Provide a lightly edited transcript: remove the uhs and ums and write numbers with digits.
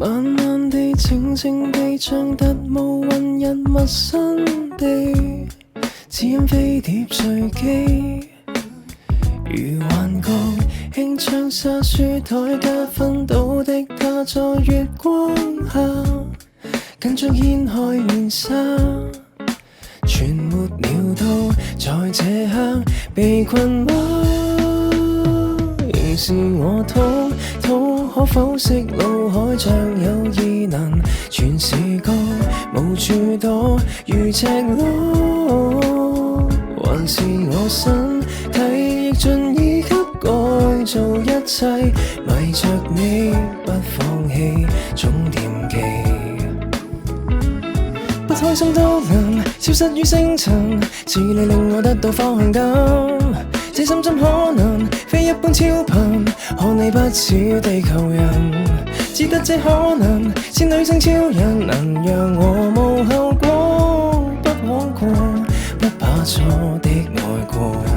慢慢地、靜靜地，像特務混入陌生地，只因飛碟墜機。如幻覺，輕槍殺書台加分到的他，在月光下緊張掀開面紗，全沒料到在這刻被困窩，仍是我滔滔，可否息怒海像有異能，全視覺無處躲，如赤裸，還是我身體亦盡已給改造一切，迷着你不放棄總惦記，不開心都能消失於星塵，是你令我得到方向感，這心怎可能非一般超頻，看你不似地球人，只得這可能是女性超人，能讓我無後果，不枉過，不怕錯的愛過。